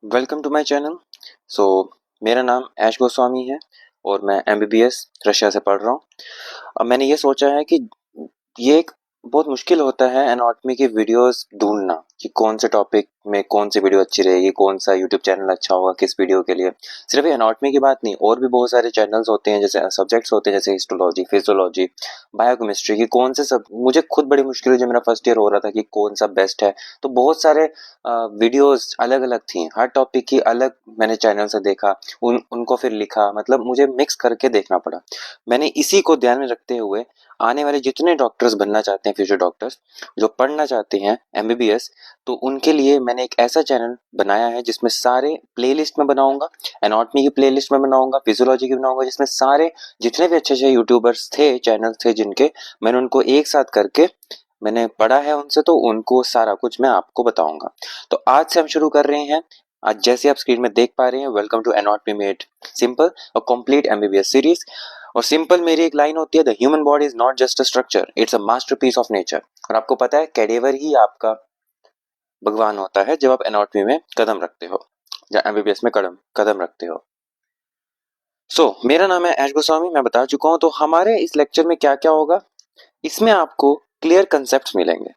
Welcome to my channel. So मेरा नाम ऐश गोस्वामी है और मैं एमबीबीएस रशिया से पढ़ रहा हूँ। अब मैंने ये सोचा है कि ये एक बहुत मुश्किल होता है एनाटॉमी की वीडियोस ढूंढना कि कौन से टॉपिक में कौन सी वीडियो अच्छी रहेगी, कौन सा यूट्यूब चैनल अच्छा होगा किस वीडियो के लिए। सिर्फ एनाटॉमी की बात नहीं, और भी बहुत सारे चैनल्स होते हैं, जैसे सब्जेक्ट्स होते हैं जैसे हिस्टोलॉजी, फिजियोलॉजी, बायोकेमिस्ट्री की कौन से सब मुझे खुद बड़ी मुश्किल हुई जब मेरा फर्स्ट ईयर हो रहा था कि कौन सा बेस्ट है। तो बहुत सारे वीडियोस अलग अलग थी, हर टॉपिक की अलग मैंने चैनल से देखा, उनको फिर लिखा, मतलब मुझे मिक्स करके देखना पड़ा। मैंने इसी को ध्यान में रखते हुए आने वाले जितने डॉक्टर्स बनना चाहते हैं, फ्यूचर डॉक्टर्स जो पढ़ना चाहते हैं एमबीबीएस, तो उनके लिए मैंने एक ऐसा चैनल बनाया है जिसमें सारे प्लेलिस्ट में बनाऊंगा, एनाटॉमी की प्लेलिस्ट में बनाऊंगा, फिजियोलॉजी की बनाऊंगा, जिसमें सारे जितने भी अच्छे अच्छे यूट्यूबर्स थे, चैनल थे जिनके, मैंने उनको एक साथ करके मैंने पढ़ा है उनसे, तो उनको सारा कुछ मैं आपको बताऊंगा। तो आज से हम शुरू कर रहे हैं। आज जैसे आप स्क्रीन में देख पा रहे हैं, welcome to anatomy made simple, a complete MBBS series. और सिंपल मेरी एक लाइन होती है, the human body is not just a structure, it's a masterpiece of nature. और आपको पता है कैडेवर ही आपका भगवान होता है जब आप एनाटॉमी में कदम रखते हो या एमबीबीएस में कदम कदम रखते हो। मेरा नाम है ऐश गोस्वामी, मैं बता चुका हूं। तो हमारे इस लेक्चर में क्या क्या होगा, इसमें आपको क्लियर कंसेप्ट्स मिलेंगे,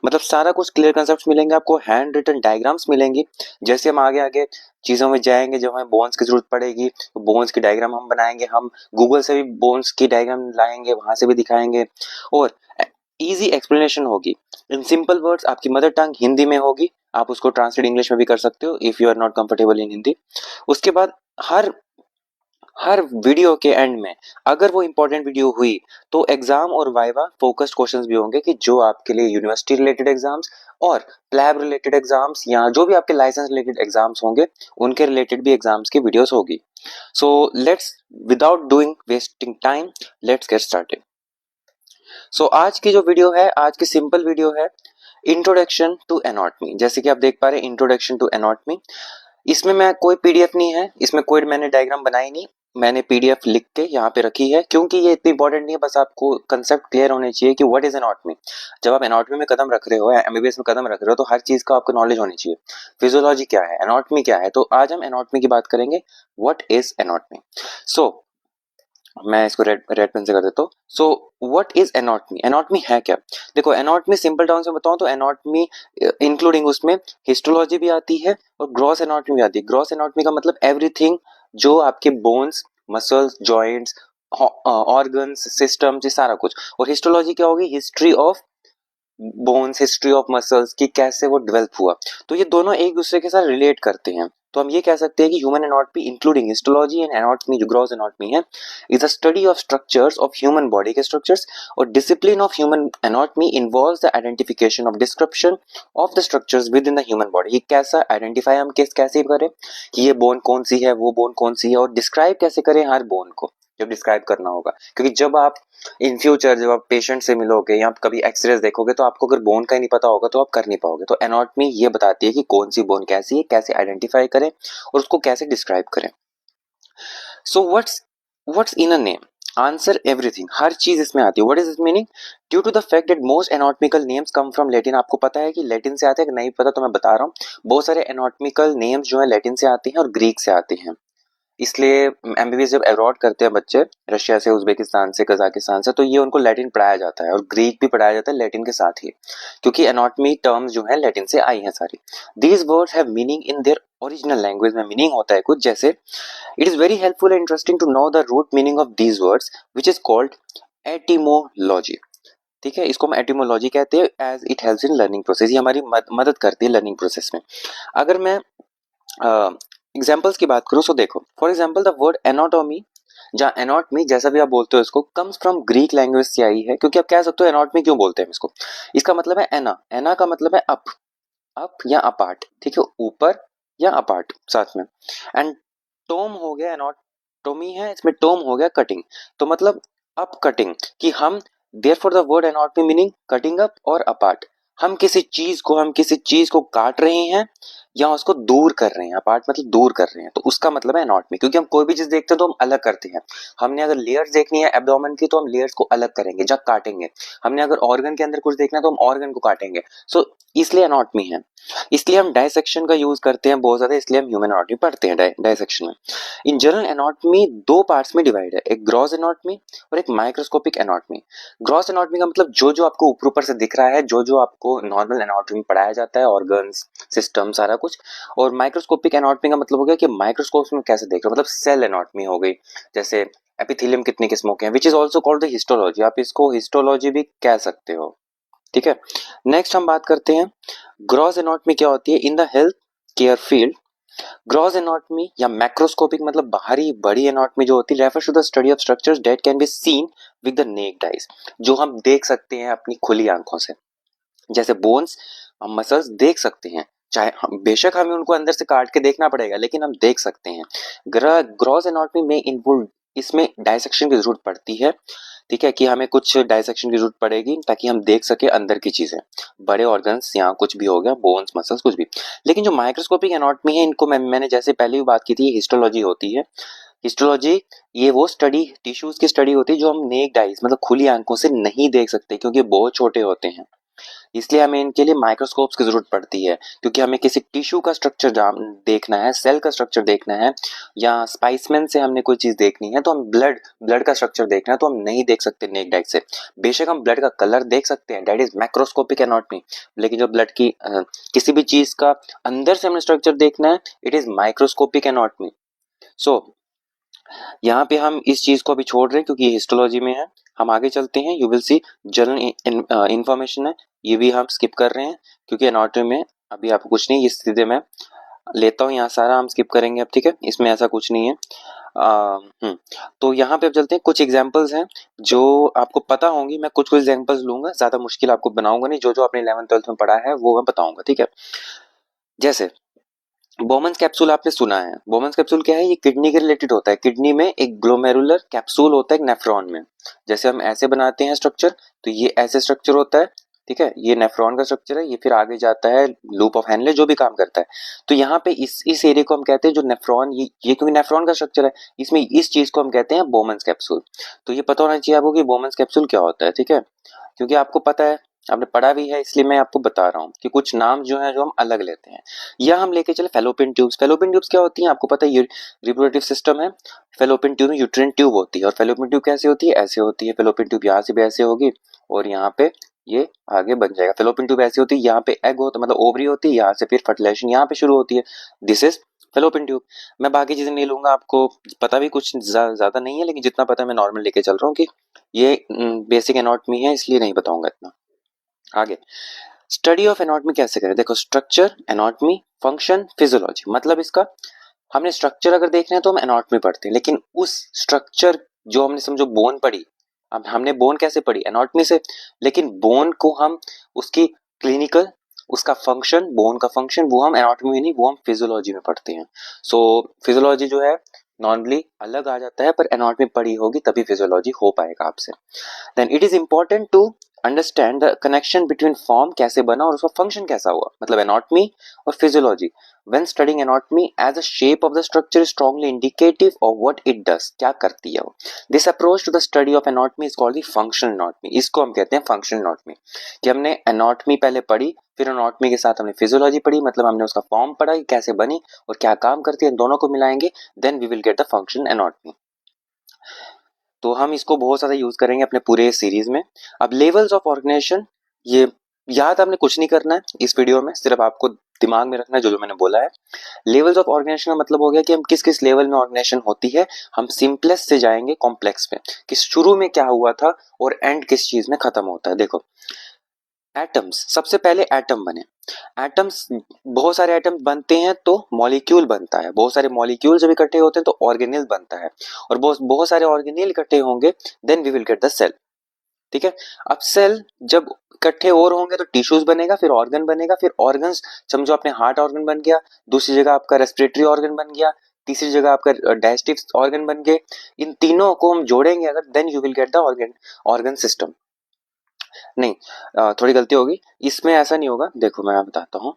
मतलब सारा कुछ क्लियर कंसेप्ट्स मिलेंगे आपको, हैंड रिटन डायग्राम्स मिलेंगी। जैसे हम आगे आगे चीजों में जाएंगे, जब हमें बोन्स की जरूरत पड़ेगी तो बोन्स की डायग्राम हम बनाएंगे, हम गूगल से भी बोन्स की डायग्राम लाएंगे, वहां से भी दिखाएंगे। और इजी एक्सप्लेनेशन होगी इन सिंपल वर्ड्स, आपकी मदर टंग हिंदी में होगी, आप उसको ट्रांसलेट इंग्लिश में भी कर सकते हो if you are not comfortable in Hindi. उसके बाद हर हर वीडियो के एंड में, अगर वो इंपॉर्टेंट वीडियो हुई, तो एग्जाम और वाइवा फोकस्ड क्वेश्चंस भी होंगे कि जो आपके लिए यूनिवर्सिटी रिलेटेड एग्जाम्स और लैब रिलेटेड एग्जाम्स या जो भी आपके लाइसेंस रिलेटेड एग्जाम्स होंगे, उनके रिलेटेड भी एग्जाम्स की वीडियोस होगी। So let's, without doing wasting time, let's get started. आज की जो वीडियो है, आज की सिंपल वीडियो है, इंट्रोडक्शन टू एनाटॉमी। जैसे कि आप देख पा रहे हैं, इंट्रोडक्शन टू एनाटॉमी। इसमें मैं कोई पीडीएफ नहीं है, इसमें कोई मैंने डायग्राम बनाई नहीं, मैंने पीडीएफ लिख के यहाँ पे रखी है, क्योंकि ये इतनी इंपॉर्टेंट नहीं है, बस आपको कंसेप्ट क्लियर होने चाहिए कि व्हाट इज एनाटॉमी। जब आप एनाटॉमी में कदम रख रहे हो या एमबीबीएस में कदम रख रहे हो, तो हर चीज का आपको नॉलेज होनी चाहिए। फिजियोलॉजी क्या है, एनाटॉमी क्या है, तो आज हम एनाटॉमी की बात करेंगे, व्हाट इज एनाटॉमी। सो मैं इसको रेड रेड पेन से कर देता हूँ। So what is anatomy, anatomy है क्या। देखो, एनाटॉमी सिंपल टर्म्स में बताऊं तो एनाटॉमी इंक्लूडिंग उसमें हिस्टोलॉजी भी आती है और ग्रॉस एनाटॉमी भी आती है। ग्रॉस एनाटॉमी का मतलब एवरीथिंग जो आपके bones, muscles, joints, organs, systems, ये सारा कुछ। और हिस्टोलॉजी क्या होगी, history of bones, history of muscles की कैसे वो डेवलप हुआ। तो ये दोनों एक दूसरे के साथ रिलेट करते हैं। तो हम ये कह सकते हैं कि human anatomy including histology and anatomy, जो ग्रॉस एनाटॉमी है, is a study of structures of human body के स्ट्रक्चर्स। और discipline of human anatomy involves the identification of description of the structures with in the human body. ये कैसा identify हम कैसे करें कि ये बोन कौन सी है, वो बोन कौन सी है, और डिस्क्राइब कैसे करें हर बोन को जब डिस्क्राइब करना होगा। क्योंकि जब आप इन फ्यूचर जब आप पेशेंट से मिलोगे या आप कभी एक्सरेज देखोगे, तो आपको अगर बोन का ही नहीं पता होगा तो आप कर नहीं पाओगे। तो एनाटॉमी ये बताती है कि कौन सी बोन कैसी है, कैसे आइडेंटिफाई करें और उसको कैसे डिस्क्राइब करें। So what's in a name, answer everything, हर चीज इसमें आती है। What is it meaning, due to the fact that most anatomical names come from Latin. आपको पता है कि लैटिन से आते हैं, नहीं पता तो मैं बता रहा हूँ, बहुत सारे एनाटॉमिकल नेम्स जो है लैटिन से आते हैं और ग्रीक से आते हैं। इसलिए एमबीबीएस जब अब्रॉड करते हैं बच्चे, रशिया से, उज्बेकिस्तान से, कजाकिस्तान से, तो ये उनको लैटिन पढ़ाया जाता है और ग्रीक भी पढ़ाया जाता है लैटिन के साथ ही, क्योंकि एनाटॉमी टर्म्स जो है लैटिन से आई हैं सारी। These words have meaning in their original language, में मीनिंग होता है कुछ, जैसे it is very helpful and interesting to know the root meaning of these words which is called etymology. ठीक है, इसको हम एटिमोलॉजी कहते हैं, as it helps in learning process. ये हमारी मदद करती है लर्निंग प्रोसेस में। अगर मैं एग्जाम्पल्स की बात करूं, सो देखो, for example the word anatomy, जहाँ एनाटॉमी जैसा भी आप बोलते हो इसको, कम्स फ्रॉम ग्रीक लैंग्वेज से आई है। क्योंकि आप कह सकते हो एनाटॉमी क्यों बोलते हैं इसको, इसका मतलब है एना, एना का मतलब है अप, अप या अपार्ट, ठीक है, ऊपर या अपार्ट साथ में। एंड टोम हो गया, एनाटॉमी है, इसमें टोम हो गया कटिंग, तो मतलब अप कटिंग, कि हम, therefore the word anatomy meaning cutting up और अपार्ट, हम किसी चीज को काट रहे हैं या उसको दूर कर रहे हैं। अपार्ट मतलब दूर कर रहे हैं, तो उसका मतलब है एनाटॉमी। क्योंकि हम कोई भी चीज देखते हैं तो हम अलग करते हैं। हमने अगर लेयर्स देखनी है एब्डोमेन की, तो हम लेयर्स को अलग करेंगे, जब काटेंगे। हमने अगर ऑर्गन के अंदर कुछ देखना है तो हम ऑर्गन को काटेंगे। सो इसलिए एनाटॉमी है, इसलिए हम डायसेक्शन का यूज करते हैं बहुत ज्यादा, इसलिए हम ह्यूमन एनाटॉमी पढ़ते हैं डायसेक्शन में। इन जनरल एनाटॉमी दो पार्ट्स में डिवाइड है, एक ग्रॉस एनाटॉमी और एक माइक्रोस्कोपिक एनाटॉमी। ग्रॉस एनाटॉमी का मतलब जो जो आपको ऊपर ऊपर से दिख रहा है, जो जो आपको नॉर्मल एनाटॉमी में पढ़ाया जाता है, ऑर्गन्स, सिस्टम, सारा कुछ। और माइक्रोस्कोपिक एनाटॉमी का मतलब हो गया कि माइक्रोस्कोप में कैसे देख रहे हो, मतलब सेल एनाटॉमी हो गई, जैसे एपिथेलियम कितने किस्मों के हैं, which is also called the histology, आप इसको हिस्टोलॉजी भी कह सकते हो, ठीक है। नेक्स्ट हम बात करते हैं ग्रॉस एनाटॉमी क्या होती है in the health care field. Gross anatomy या मैक्रोस्कोपिक मतलब बाहरी बड़ी एनाटॉमी जो होती है, refers to the study of structures that can be seen with the naked eyes, जो हम देख सकते हैं अपनी खुली आंखों से, जैसे बोन्स, हम मसल्स देख सकते हैं, चाहे हम बेशक हमें उनको अंदर से काट के देखना पड़ेगा, लेकिन हम देख सकते हैं। ग्रॉस एनाटॉमी में इन्वॉल्व, इसमें डायसेक्शन की जरूरत पड़ती है, ठीक है, कि हमें कुछ डायसेक्शन की जरूरत पड़ेगी ताकि हम देख सके अंदर की चीजें, बड़े ऑर्गन्स या कुछ भी हो गया, बोन्स, मसल्स, कुछ भी। लेकिन जो माइक्रोस्कोपिक एनाटॉमी है, इनको मैंने जैसे पहले भी बात की थी, हिस्टोलॉजी होती है। हिस्टोलॉजी ये वो स्टडी, टिश्यूज की स्टडी होती है जो हम नेक्ड आईज मतलब खुली आंखों से नहीं देख सकते, क्योंकि बहुत छोटे होते हैं, इसलिए हमें इनके लिए माइक्रोस्कोप्स की जरूरत पड़ती है। क्योंकि हमें किसी टिश्यू का स्ट्रक्चर देखना है, सेल का स्ट्रक्चर देखना है, या स्पाइसमेन से हमने कोई चीज देखनी है, तो हम ब्लड का स्ट्रक्चर देखना है, तो हम नहीं देख सकते नेक्ड आई से। बेशक हम ब्लड का कलर देख सकते हैं, दैट इज मैक्रोस्कोपिक एनाटॉमी, लेकिन जो ब्लड की किसी भी चीज का अंदर से हमें स्ट्रक्चर देखना है, इट इज माइक्रोस्कोपिक एनाटॉमी। सो यहाँ पे हम इस चीज को अभी छोड़ रहे हैं क्योंकि ये हिस्टोलॉजी में है। हम आगे चलते हैं, you will C general information है, ये भी हम स्किप कर रहे हैं क्योंकि एनाटॉमी में अभी आपको कुछ नहीं, इस सीधे मैं लेता हूँ, यहाँ सारा हम स्किप करेंगे अब, ठीक है, इसमें ऐसा कुछ नहीं है। तो यहाँ पे अब चलते हैं, कुछ एग्जांपल्स हैं जो आपको पता होंगी, मैं कुछ कुछ एग्जांपल्स लूंगा, ज्यादा मुश्किल आपको बनाऊंगा नहीं, जो जो आपने 11th 12th में पढ़ा है वो मैं बताऊंगा, ठीक है। जैसे बोमन्स कैप्सूल आपने सुना है, बोमन्स कैप्सूल क्या है, ये किडनी के रिलेटेड होता है। किडनी में एक ग्लोमेरुलर कैप्सूल होता है एक नेफ्रॉन में, जैसे हम ऐसे बनाते हैं स्ट्रक्चर, तो ये ऐसे स्ट्रक्चर होता है, ठीक है, ये नेफ्रॉन का स्ट्रक्चर है, ये फिर आगे जाता है लूप ऑफ हेनले जो भी काम करता है। तो यहाँ पे इस एरिया को हम कहते हैं जो नेफ्रॉन, ये क्योंकि नेफ्रॉन का स्ट्रक्चर है, इसमें इस चीज को हम कहते हैं बोमन्स कैप्सूल। तो ये पता होना चाहिए आपको कि बोमन्स कैप्सूल क्या होता है, ठीक है, क्योंकि आपको पता है, आपने पढ़ा भी है, इसलिए मैं आपको बता रहा हूँ कि कुछ नाम जो है जो हम अलग लेते हैं। या हम लेके चले फेलोपियन ट्यूब्स। फेलोपियन ट्यूब्स क्या होती हैं, आपको पता है, ये रिप्रोडक्टिव सिस्टम है। फेलोपियन ट्यूब में यूट्रिन ट्यूब होती है, और फेलोपियन ट्यूब कैसे होती है, ऐसे होती है। फेलोपियन ट्यूब यहाँ से भी ऐसे होगी और यहाँ पे ये आगे बन जाएगा। फेलोपियन ट्यूब ऐसी होती है, यहाँ पे एग होता है, मतलब ओवरी होती है, यहाँ से फिर फर्टिलाइजेशन यहाँ पे शुरू होती है, दिस इज फेलोपियन ट्यूब। मैं बाकी चीजें नहीं लूंगा, आपको पता भी कुछ ज्यादा नहीं है, लेकिन जितना पता है मैं नॉर्मल लेके चल रहा हूँ कि ये बेसिक एनाटॉमी है, इसलिए नहीं बताऊंगा इतना। आगे स्टडी ऑफ एनाटॉमी कैसे करें, देखो, स्ट्रक्चर, एनाटॉमी, फंक्शन, फिजियोलॉजी, मतलब इसका हमने स्ट्रक्चर अगर देखना है तो हम एनाटॉमी पढ़ते हैं, लेकिन उस स्ट्रक्चर जो हमने समझो बोन पढ़ी, अब हमने बोन कैसे पढ़ी, एनाटॉमी से, लेकिन बोन को हम उसकी क्लिनिकल, उसका फंक्शन, बोन का फंक्शन वो हम एनाटॉमी में नहीं, वो हम फिजियोलॉजी में पढ़ते हैं। सो फिजियोलॉजी जो है नॉर्मली अलग आ जाता है, पर एनाटॉमी पढ़ी होगी तभी फिजियोलॉजी हो पाएगा आपसे। Then it is important to understand the connection between form कैसे बना और उसका फंक्शन कैसा हुआ, मतलब एनाटॉमी और physiology. When studying anatomy as a shape of the structure is strongly indicative of what it does, क्या करती है वो। This approach to the study of anatomy is called the functional anatomy, इसको हम कहते हैं फंक्शनल एनाटॉमी, कि हमने एनाटॉमी पहले पढ़ी, फिर एनाटॉमी के साथ हमने फिजियोलॉजी पढ़ी, मतलब हमने उसका फॉर्म पढ़ा कि कैसे बनी और क्या काम करती है, दोनों को मिलाएंगे, then we will get the functional anatomy. तो हम इसको बहुत ज्यादा यूज करेंगे अपने पूरे सीरीज में। अब लेवल्स ऑफ ऑर्गेनाइजेशन, ये याद आपने कुछ नहीं करना है इस वीडियो में, सिर्फ आपको दिमाग में रखना है जो जो मैंने बोला है। लेवल्स ऑफ ऑर्गेनाइजेशन का मतलब हो गया कि हम किस किस लेवल में ऑर्गेनाइजेशन होती है, हम सिंपलेस्ट से जाएंगे कॉम्प्लेक्स पे, कि शुरू में क्या हुआ था और एंड किस चीज में खत्म होता है। देखो एटम्स, सबसे पहले एटम बने, एटम्स, बहुत सारे एटम्स बनते हैं तो मॉलिक्यूल बनता है, बहुत सारे मॉलिक्यूल जब इकट्ठे होते हैं तो ऑर्गेनेल बनता है, और बहुत बहुत सारे ऑर्गेनेल इकट्ठे होंगे, then we will get the cell, ठीक है। अब सेल जब इकट्ठे और होंगे तो टिश्यूज बनेगा, फिर ऑर्गन बनेगा, फिर ऑर्गन्स, समझो अपने हार्ट ऑर्गन बन गया, दूसरी जगह आपका रेस्पिरेटरी ऑर्गन बन गया, तीसरी जगह आपका डाइजेस्टिव ऑर्गन बन गए। इन तीनों को हम जोड़ेंगे अगर, then you will get the organ system. नहीं, थोड़ी गलती होगी, इसमें ऐसा नहीं होगा, देखो मैं बताता हूँ।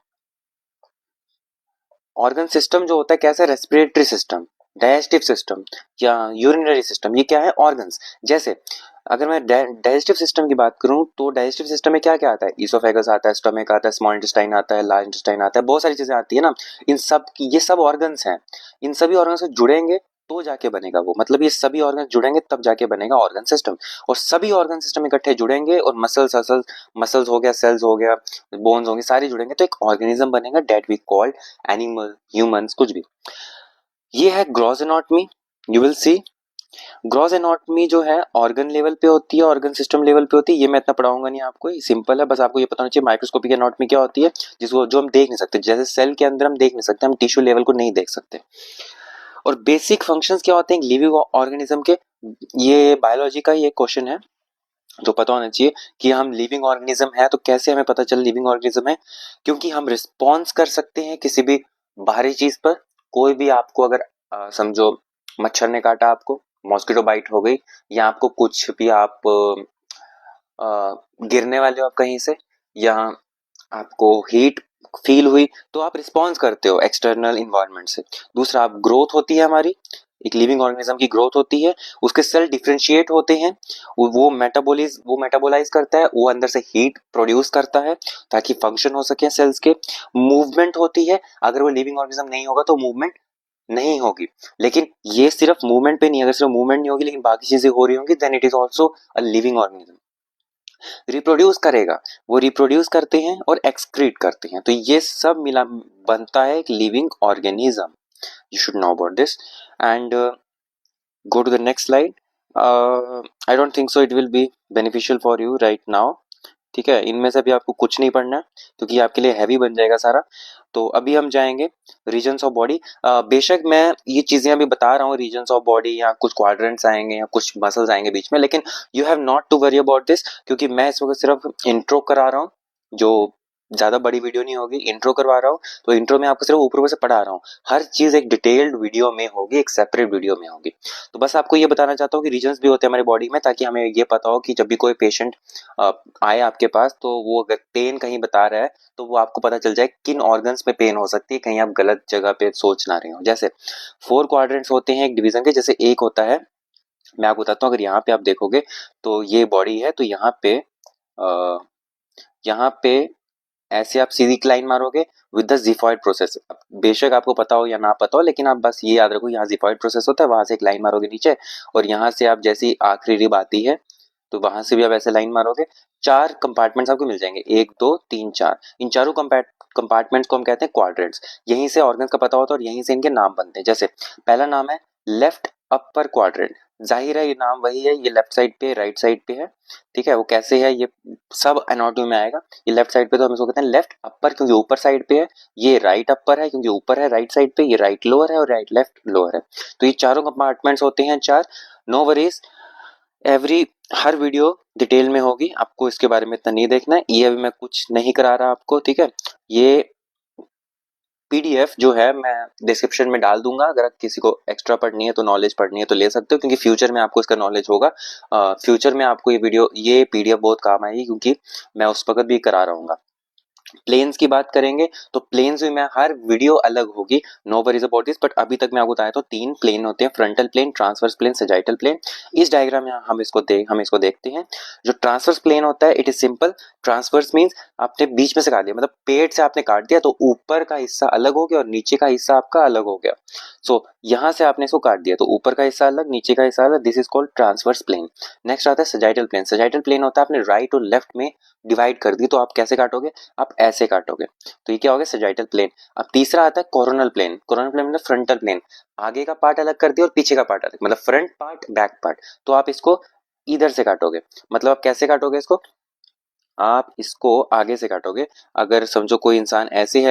ऑर्गन सिस्टम जो होता है कैसे, रेस्पिरेटरी सिस्टम, डाइजेस्टिव सिस्टम या यूरिनरी सिस्टम, ये क्या है, ऑर्गन्स। जैसे अगर मैं डाइजेस्टिव सिस्टम की बात करूं तो डाइजेस्टिव सिस्टम में क्या क्या आता है, ईसोफेगस आता है, स्टमक आता है, स्मॉल इंटेस्टाइन आता है, लार्ज इंटेस्टाइन आता है, बहुत सारी चीजें आती है ना। इन सब की ये सब ऑर्गन्स हैं, इन सभी ऑर्गन से जुड़ेंगे तो जाके बनेगा वो, मतलब ये सभी ऑर्गन जुड़ेंगे तब जाके बनेगा ऑर्गन सिस्टम। और सभी ऑर्गन सिस्टम इकट्ठे जुड़ेंगे और मसल्स हो गया, सेल्स हो गया, बोन्स होंगे, सारे जुड़ेंगे तो एक ऑर्गेनिज्म बनेगा, that we called animal, humans, कुछ भी। ये है gross anatomy. You will see gross anatomy जो है ऑर्गन लेवल पे होती है, ऑर्गन सिस्टम लेवल पे होती है। ये मैं इतना पढ़ाऊंगा नहीं आपको, ये सिंपल है, बस आपको ये पता होना चाहिए माइक्रोस्कोपिक एनाटॉमी क्या होती है, जिसको जो हम देख नहीं सकते, जैसे सेल के अंदर हम देख नहीं सकते, हम टिश्यू लेवल को नहीं देख सकते। और बेसिक फंक्शंस क्या होते हैं लिविंग ऑर्गेनिज्म के, ये बायोलॉजी का ही एक क्वेश्चन है जो पता होना चाहिए कि हम लिविंग ऑर्गेनिज्म है तो कैसे हमें पता चल लिविंग ऑर्गेनिज्म है। क्योंकि हम रिस्पॉन्स कर सकते हैं किसी भी बाहरी चीज पर। कोई भी आपको अगर समझो मच्छर ने काटा आपको, मॉस्किटो बाइट हो गई, या आपको कुछ भी आप गिरने वाले हो आप कहीं से, या आपको हीट फील हुई, तो आप रिस्पॉन्स करते हो एक्सटर्नल इन्वायरमेंट से। दूसरा, आप ग्रोथ होती है हमारी, एक लिविंग ऑर्गेनिज्म की ग्रोथ होती है, उसके सेल डिफरेंशिएट होते हैं, वो मेटाबोलाइज करता है, वो अंदर से हीट प्रोड्यूस करता है ताकि फंक्शन हो सके सेल्स के। मूवमेंट होती है, अगर वो लिविंग ऑर्गेनिज्म नहीं होगा तो मूवमेंट नहीं होगी। लेकिन ये सिर्फ मूवमेंट पे नहीं, अगर सिर्फ मूवमेंट नहीं होगी लेकिन बाकी चीजें हो रही होंगी, then it is also a living organism. Reproduce करेगा, वो रिप्रोड्यूस करते हैं और एक्सक्रीट करते हैं, तो ये सब मिला बनता है एक living organism. You should know about this and go to the next slide. I don't think so it will be beneficial for you right now. ठीक है, इनमें से भी आपको कुछ नहीं पढ़ना क्योंकि आपके लिए हैवी बन जाएगा सारा। तो अभी हम जाएंगे रीजन्स ऑफ बॉडी। बेशक मैं ये चीजें अभी बता रहा हूँ, रीजन्स ऑफ बॉडी या कुछ क्वाड्रेंट्स आएंगे या कुछ मसल्स आएंगे बीच में, लेकिन you have not to worry about this, क्योंकि मैं इस वक्त सिर्फ इंट्रो करा रहा हूँ, जो ज्यादा बड़ी वीडियो नहीं होगी, इंट्रो करवा रहा हूँ। तो इंट्रो में आपको सिर्फ ऊपर ऊपर से पढ़ा रहा हूँ, हर चीज एक डिटेल्ड वीडियो में होगी, एक सेपरेट वीडियो में होगी। तो बस आपको ये बताना चाहता हूँ कि रीजन्स भी होते हैं हमारी बॉडी में, ताकि हमें ये पता हो कि जब भी कोई पेशेंट आए आपके पास तो वो अगर पेन कहीं बता रहा है तो वो आपको पता चल जाए किन ऑर्गन्स में पेन हो सकती है, कहीं आप गलत जगह पे सोच ना रहे हो। जैसे 4 क्वाड्रेंट्स होते हैं एक डिवीजन के, जैसे एक होता है, मैं आपको बताता हूँ, अगर यहाँ पे आप देखोगे तो ये बॉडी है, तो यहाँ पे ऐसे आप सीधी लाइन मारोगे विद द जिफॉइड प्रोसेस। बेशक आपको पता हो या ना पता हो, लेकिन आप बस ये याद रखो, यहाँ जिफॉइड प्रोसेस होता है, वहां से एक लाइन मारोगे नीचे, और यहाँ से आप जैसी आखिरी रिब आती है तो वहां से भी आप ऐसे लाइन मारोगे। 4 कंपार्टमेंट्स आपको मिल जाएंगे, 1 2 3 4। इन चारों कंपार्टमेंट्स को हम कहते हैं क्वाड्रेंट्स। यहीं से ऑर्गन्स का पता होता है और यहीं से इनके नाम बनते हैं। जैसे पहला नाम है लेफ्ट अपर क्वाड्रेंट, जाहिर है ये नाम वही है, ये लेफ्ट साइड पे राइट साइड पे है। ठीक है, वो कैसे है ये सब एनाटॉमी में आएगा। ये लेफ्ट साइड पे तो हम इसको कहते हैं लेफ्ट अपर क्योंकि ऊपर साइड पे है, ये राइट अपर है क्योंकि ऊपर है राइट साइड पे, ये राइट लोअर है और राइट लेफ्ट लोअर है। तो ये चारों कंपार्टमेंट्स होते हैं 4। नो वरीज, एवरी हर वीडियो डिटेल में होगी, आपको इसके बारे में इतना नहीं देखना है, ये अभी मैं कुछ नहीं करा रहा आपको। ठीक है, ये पीडीएफ जो है मैं डिस्क्रिप्शन में डाल दूंगा, अगर किसी को एक्स्ट्रा पढ़नी है तो नॉलेज पढ़नी है तो ले सकते हो, क्योंकि फ्यूचर में आपको इसका नॉलेज होगा। फ्यूचर में आपको ये पीडीएफ बहुत काम आएगी, क्योंकि मैं उस वक्त भी करा रहूंगा। प्लेन्स की बात करेंगे तो प्लेन्स में हर वीडियो अलग होगी, no worries about this, but अभी तक मैं आपको बताया तो 3 प्लेन होते हैं, frontal plane, transverse plane, sagittal plane. इस डायग्राम में हम इसको देखते हैं। जो ट्रांसवर्स प्लेन होता है it is simple. Transverse means आपने बीच में से काट दिया, मतलब पेट से आपने काट दिया तो ऊपर का हिस्सा अलग हो गया और नीचे का हिस्सा आपका अलग हो गया। सो यहाँ से आपने इसको काट दिया तो ऊपर का हिस्सा अलग, नीचे का हिस्सा अलग, this is called transverse plane. Next आता है सैजिटल प्लेन। सैजिटल प्लेन होता है आपने राइट और लेफ्ट में डिवाइड कर दी, तो आप कैसे काटोगे, आप ऐसे काटोगे, तो ये क्या हो गया सैजिटल प्लेन। अब तीसरा आता है कोरोनल प्लेन। कोरोनल प्लेन मतलब फ्रंटल प्लेन, आगे का पार्ट अलग कर दिया और पीछे का पार्ट अलग, मतलब फ्रंट पार्ट बैक पार्ट। तो आप इसको इधर से काटोगे, मतलब आप कैसे काटोगे इसको, आप इसको आगे से काटोगे। अगर समझो कोई इंसान ऐसे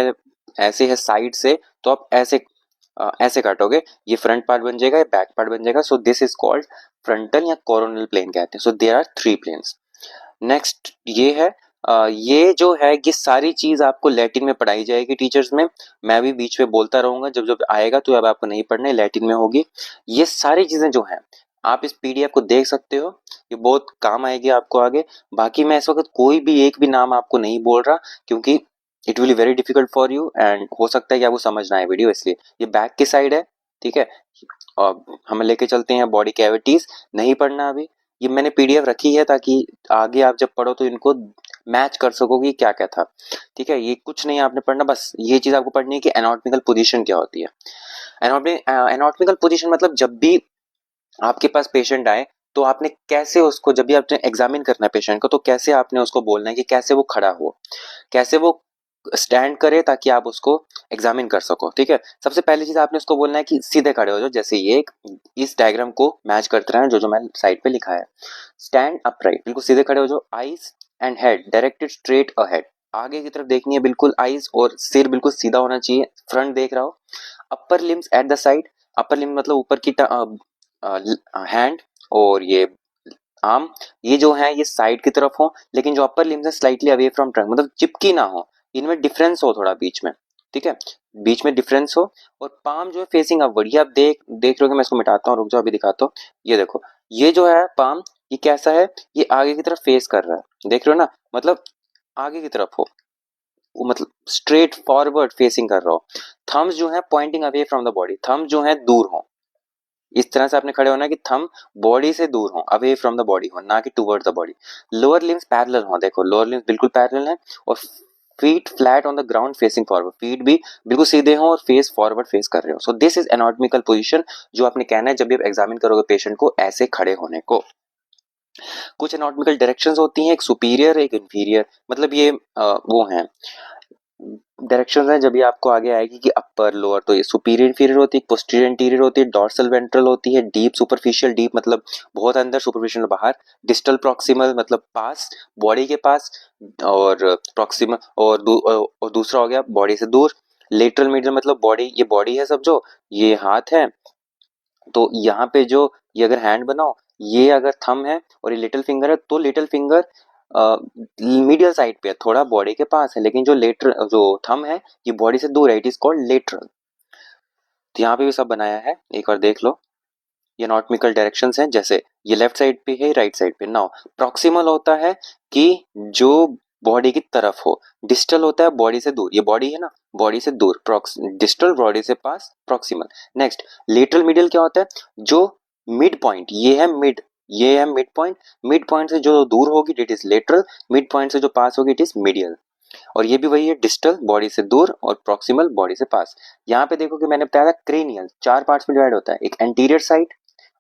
है साइड से, तो आप ऐसे काटोगे, ये फ्रंट पार्ट बन जाएगा, ये बैक पार्ट बन जाएगा। So this is called frontal या कोरोनल प्लेन कहते हैं। So there are 3 planes. Next ये है ये जो है ये सारी चीज आपको लैटिन में पढ़ाई जाएगी टीचर्स में। मैं भी बीच में बोलता रहूंगा, जब जब आएगा तो अब आपको नहीं पढ़ना है, लैटिन में होगी। ये सारी चीजें जो हैं आप इस पीडीएफ को देख सकते हो, ये बहुत काम आएगी आपको आगे। बाकी मैं इस वक्त कोई भी एक भी नाम आपको नहीं बोल रहा, क्योंकि it will very difficult for you and हो सकता है कि आपको समझ ना आए वीडियो, इसलिए। ये बैक की साइड है, ठीक है। और हम लेके चलते हैं बॉडी कैविटीज, नहीं पढ़ना अभी। ये मैंने पीडीएफ रखी है ताकि आगे आप जब पढ़ो तो इनको मैच कर सको कि क्या क्या था। ठीक है, ये कुछ नहीं आपने पढ़ना, बस ये चीज आपको पढ़नी है कि एनाटॉमिकल पोजीशन क्या होती है। एनाटॉमिकल पोजीशन मतलब जब भी आपके पास पेशेंट आए तो आपने कैसे उसको, जब भी आपने एग्जामिन करना है पेशेंट को, तो कैसे आपने उसको बोलना है कि कैसे वो खड़ा हो, कैसे वो स्टैंड करे ताकि आप उसको एग्जामिन कर सको। ठीक है, सबसे पहली चीज आपने उसको बोलना है कि सीधे खड़े हो जाओ, जैसे ये इस डायग्राम को मैच करते रहे जो मैंने साइड पे लिखा है। स्टैंड अपराइट, बिल्कुल सीधे खड़े हो जाओ। Eyes and head directed straight ahead, आगे की तरफ देखनी है बिल्कुल आईज, और सिर बिल्कुल सीधा होना चाहिए, फ्रंट देख रहा हो। Upper limbs at the side, upper limb मतलब ऊपर की हैंड और ये आर्म, ये जो है ये साइड की तरफ हो, लेकिन जो अपर लिम्स है स्लाइटली अवे फ्रॉम ट्रंक, मतलब चिपकी ना हो, इनमें डिफरेंस हो थोड़ा बीच में। ठीक है, बीच में डिफरेंस हो। और पाम जो है फेसिंग अपवर्ड, ये आप देख रहे हो, मैं इसको मिटाता हूँ, रुक जाओ अभी दिखाता हूँ। ये देखो, ये जो है पाम, ये कैसा है, ये आगे की तरफ फेस कर रहा है, देख रहे हो ना, मतलब आगे की तरफ हो, वो मतलब स्ट्रेट फॉरवर्ड फेसिंग कर रहा हो। थम्स जो है pointing away from the body, thumbs जो है दूर हो, इस तरह से आपने खड़े होना है कि थंब बॉडी से दूर हो, अवे फ्रॉम द बॉडी हो, ना कि towards the body. Lower limbs parallel हो, देखो लोअर लिम्स बिल्कुल पैरेलल है, और feet flat on the ground facing forward, feet भी बिल्कुल सीधे हो और फेस फॉरवर्ड फेस कर रहे हो। सो दिस इज एनाटॉमिकल पोजीशन जो आपने कहना है जब भी आप एग्जामिन करोगे पेशेंट को ऐसे खड़े होने को। कुछ एनाटॉमिकल डायरेक्शंस होती हैं, एक सुपीरियर एक इंफीरियर, मतलब ये वो हैं डायरेक्शन है। जब भी आपको आगे आएगी कि अपर लोअर, तो ये सुपीरियर इंफीरियर होती है, पोस्टीरियर इंटीरियर होती है, डॉर्सल वेंट्रल होती है, डीप सुपरफिशियल, डीप मतलब बहुत अंदर, सुपरफिशियल बाहर, डिस्टल प्रॉक्सिमल मतलब पास, बॉडी के पास, और प्रॉक्सिमल और दूसरा हो गया बॉडी से दूर। लेटरल मीडियल मतलब बॉडी, ये बॉडी है समझो, ये हाथ है, तो यहाँ पे जो ये अगर हैंड बनाओ, ये अगर थंब है और ये लिटिल फिंगर है, तो लिटिल फिंगर मीडियल साइड पे है, थोड़ा बॉडी के पास है, लेकिन जो थंब है ये बॉडी से दूर है, इट इज कॉल्ड लेटरल। तो यहाँ पे भी सब बनाया है, एक बार देख लो। ये नॉटमिकल डायरेक्शंस हैं, जैसे ये लेफ्ट साइड पे है, राइट साइड पे। नाउ प्रॉक्सिमल होता है कि जो बॉडी की तरफ हो, डिस्टल होता है बॉडी से दूर, ये बॉडी है ना, बॉडी से दूर, डिस्टल बॉडी से पास, प्रॉक्सिमल। नेक्स्ट लेटरल मीडियल क्या होता है, जो मिड पॉइंट, ये है मिड पॉइंट, मिड पॉइंट से जो दूर होगी it is lateral, mid point से जो पास होगी इट इज मीडियल। और ये भी वही है, डिस्टल बॉडी से दूर और प्रॉक्सिमल बॉडी से पास। यहाँ पे देखो कि मैंने बताया था क्रेनियल चार पार्ट्स में डिवाइड होता है, एक एंटीरियर साइड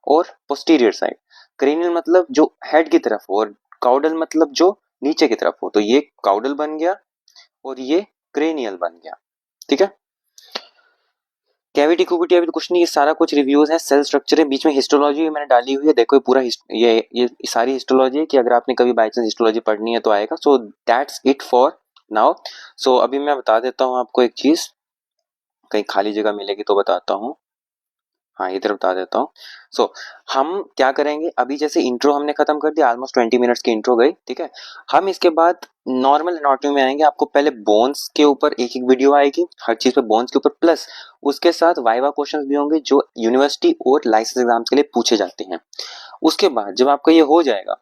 और पोस्टीरियर साइड। क्रेनियल मतलब जो हेड की तरफ हो, और काउडल मतलब जो नीचे की तरफ हो, तो ये काउडल बन गया और ये क्रेनियल बन गया। ठीक है, कैविटी कुविटी अभी तो कुछ नहीं, ये सारा कुछ रिव्यूज है, सेल स्ट्रक्चर है, बीच में हिस्टोलॉजी मैंने डाली हुई है, देखो ये पूरा ये सारी हिस्टोलॉजी है, कि अगर आपने कभी बाई चांस हिस्टोलॉजी पढ़नी है तो आएगा। So that's it for now. So अभी मैं बता देता हूँ आपको एक चीज, कहीं खाली जगह मिलेगी तो बताता हूँ। हाँ इधर बता देता हूँ। सो हम क्या करेंगे अभी, जैसे इंट्रो हमने खत्म कर दिया, ऑलमोस्ट 20 मिनट्स की इंट्रो गई। ठीक है, हम इसके बाद नॉर्मल एनाटॉमी में आएंगे। आपको पहले बोन्स के ऊपर एक एक वीडियो आएगी, हर चीज पे बोन्स के ऊपर, प्लस उसके साथ वाइवा क्वेश्चंस भी होंगे जो यूनिवर्सिटी और लाइसेंस एग्जाम्स के लिए पूछे जाते हैं। उसके बाद जब आपका ये हो जाएगा,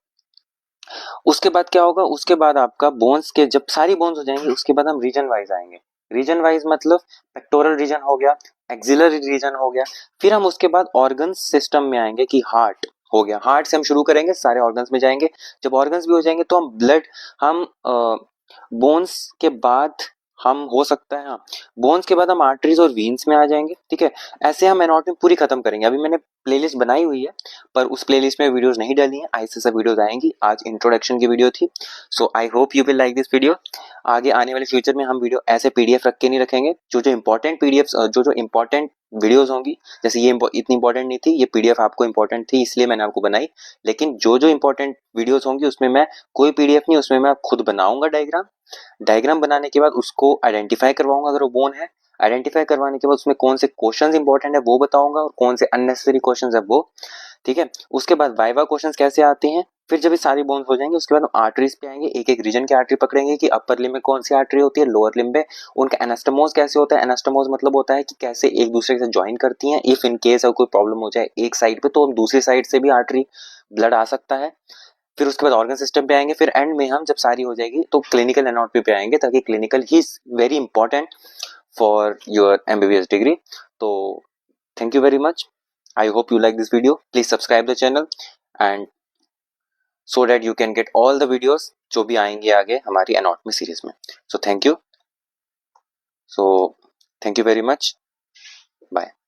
उसके बाद क्या होगा, उसके बाद आपका बोन्स के जब सारी बोन्स हो जाएंगी, उसके बाद हम रीजन वाइज आएंगे। रीजन वाइज मतलब पेक्टोरल रीजन हो गया, एक्सिलरी रीजन हो गया, फिर हम उसके बाद ऑर्गन सिस्टम में आएंगे कि हार्ट हो गया, हार्ट से हम शुरू करेंगे, सारे ऑर्गन्स में जाएंगे। जब ऑर्गन्स भी हो जाएंगे तो हम ब्लड, हम बोन्स के बाद हम हो सकता है, हाँ बोन्स के बाद हम आर्टरीज और वीन्स में आ जाएंगे। ठीक है, ऐसे हम एनाटॉमी पूरी खत्म करेंगे। अभी मैंने प्लेलिस्ट बनाई हुई है, पर उस प्लेलिस्ट में वीडियोस नहीं डाली हैं, ऐसे सब वीडियोस आएंगी। आज इंट्रोडक्शन की वीडियो थी। So I hope you will like this video. आगे आने वाले फ्यूचर में हम वीडियो ऐसे पीडीएफ रख के नहीं रखेंगे, जो जो इंपॉर्टेंट पीडीएफ, जो इंपॉर्टेंट वीडियोस होंगी, जैसे ये इतनी इंपॉर्टेंट नहीं थी, ये पीडीएफ आपको इंपॉर्टेंट थी इसलिए मैंने आपको बनाई, लेकिन जो जो इंपॉर्टेंट वीडियोस होंगी उसमें मैं कोई पीडीएफ नहीं, उसमें मैं खुद बनाऊंगा डायग्राम। डायग्राम बनाने के बाद उसको आइडेंटिफाई करवाऊंगा अगर वो बोन है, आइडेंटिफाई करवाने के बाद उसमें कौन से क्वेश्चंस इंपॉर्टेंट है वो बताऊंगा, और कौन से अननेसेसरी क्वेश्चंस है वो। ठीक है, उसके बाद वाइवा क्वेश्चंस कैसे आते हैं, फिर जब ये सारी बोन्स हो जाएंगे उसके बाद हम आर्टरीज पे आएंगे, एक एक रीजन की आर्टरी पकड़ेंगे कि अपर लिम्ब में कौन सी आर्टरी होती है, लोअर लिम्ब में उनका एनास्टोमोस कैसे होता है। एनास्टोमोस मतलब होता है कि कैसे एक दूसरे के साथ ज्वाइन करती हैं, इफ इन केस कोई प्रॉब्लम हो जाए एक साइड पे तो हम दूसरी साइड से भी आर्टरी ब्लड आ सकता है। फिर उसके बाद ऑर्गन सिस्टम पे आएंगे, फिर एंड में हम जब सारी हो जाएगी तो क्लिनिकल एनाटॉमी पे आएंगे, ताकि क्लिनिकल ही is very important for your MBBS degree. तो thank you very much, I hope you like this video. Please subscribe the channel and so that you can get all the videos जो भी आएंगे आगे हमारी anatomy series में. So thank you. So thank you very much. Bye.